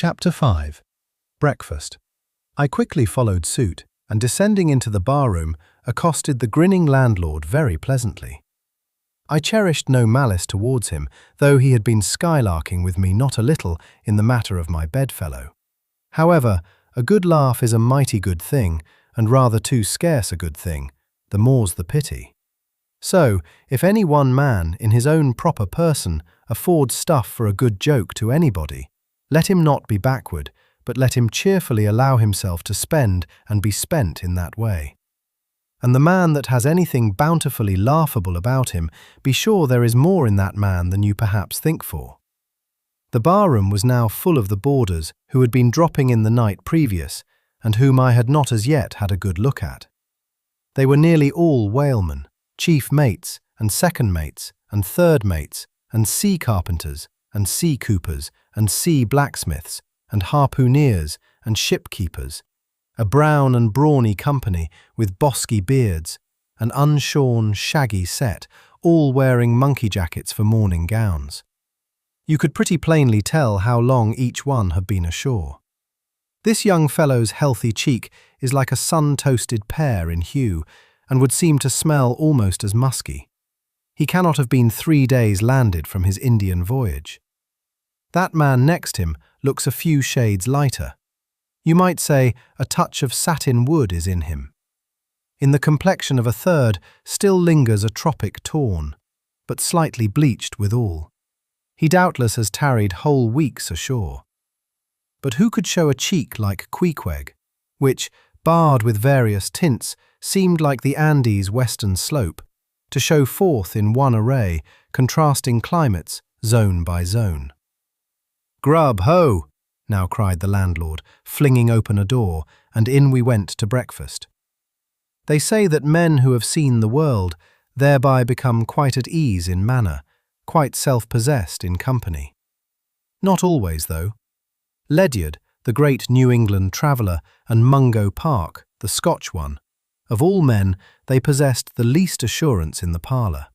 Chapter 5. Breakfast. I quickly followed suit, and descending into the barroom, accosted the grinning landlord very pleasantly. I cherished no malice towards him, though he had been skylarking with me not a little in the matter of my bedfellow. However, a good laugh is a mighty good thing, and rather too scarce a good thing, the more's the pity. So, if any one man, in his own proper person, affords stuff for a good joke to anybody, let him not be backward, but let him cheerfully allow himself to spend and be spent in that way. And the man that has anything bountifully laughable about him, be sure there is more in that man than you perhaps think for. The barroom was now full of the boarders who had been dropping in the night previous, and whom I had not as yet had a good look at. They were nearly all whalemen, chief mates, and second mates, and third mates, and sea carpenters, and sea coopers, and sea blacksmiths, and harpooneers, and shipkeepers, a brown and brawny company with bosky beards, an unshorn, shaggy set, all wearing monkey jackets for morning gowns. You could pretty plainly tell how long each one had been ashore. This young fellow's healthy cheek is like a sun-toasted pear in hue, and would seem to smell almost as musky. He cannot have been 3 days landed from his Indian voyage. That man next him looks a few shades lighter. You might say a touch of satin wood is in him. In the complexion of a third still lingers a tropic tawn, but slightly bleached withal. He doubtless has tarried whole weeks ashore. But who could show a cheek like Queequeg, which, barred with various tints, seemed like the Andes' western slope, to show forth in one array, contrasting climates, zone by zone. "Grub, ho!" now cried the landlord, flinging open a door, and in we went to breakfast. They say that men who have seen the world thereby become quite at ease in manner, quite self-possessed in company. Not always, though. Ledyard, the great New England traveller, and Mungo Park, the Scotch one, of all men they possessed the least assurance in the parlour.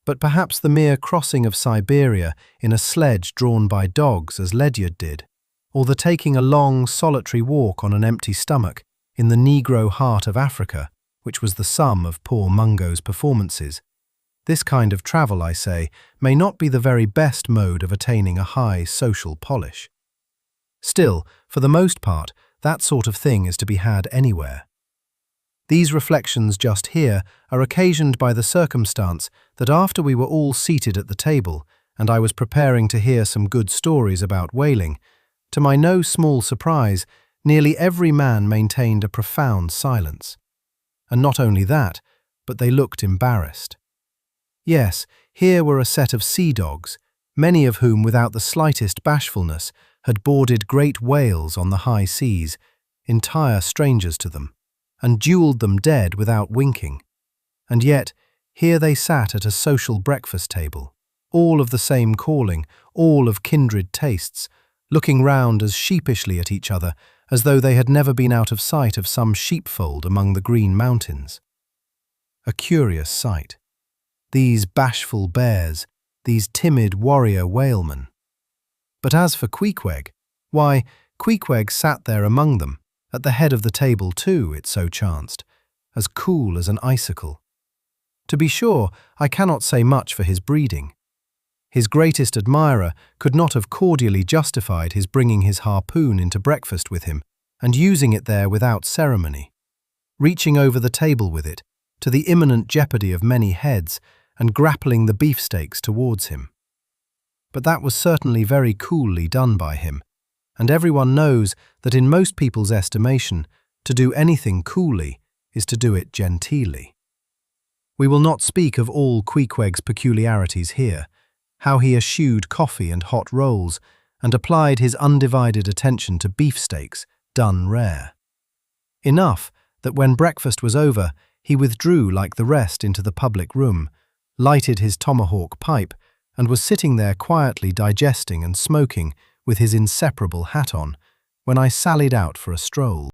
But perhaps the mere crossing of Siberia in a sledge drawn by dogs as Ledyard did, or the taking a long, solitary walk on an empty stomach in the Negro heart of Africa, which was the sum of poor Mungo's performances. This kind of travel, I say, may not be the very best mode of attaining a high social polish. Still, for the most part, that sort of thing is to be had anywhere. These reflections just here are occasioned by the circumstance that after we were all seated at the table, and I was preparing to hear some good stories about whaling, to my no small surprise, nearly every man maintained a profound silence. And not only that, but they looked embarrassed. Yes, here were a set of sea dogs, many of whom without the slightest bashfulness had boarded great whales on the high seas, entire strangers to them, and duelled them dead without winking. And yet, here they sat at a social breakfast table, all of the same calling, all of kindred tastes, looking round as sheepishly at each other as though they had never been out of sight of some sheepfold among the green mountains. A curious sight. These bashful bears, these timid warrior whalemen. But as for Queequeg, why, Queequeg sat there among them, at the head of the table too, it so chanced, as cool as an icicle. To be sure, I cannot say much for his breeding. His greatest admirer could not have cordially justified his bringing his harpoon into breakfast with him, and using it there without ceremony, reaching over the table with it, to the imminent jeopardy of many heads, and grappling the beefsteaks towards him. But that was certainly very coolly done by him, and everyone knows that in most people's estimation, to do anything coolly is to do it genteelly. We will not speak of all Queequeg's peculiarities here, how he eschewed coffee and hot rolls, and applied his undivided attention to beefsteaks, done rare. Enough that when breakfast was over, he withdrew like the rest into the public room, lighted his tomahawk pipe, and was sitting there quietly digesting and smoking with his inseparable hat on, when I sallied out for a stroll.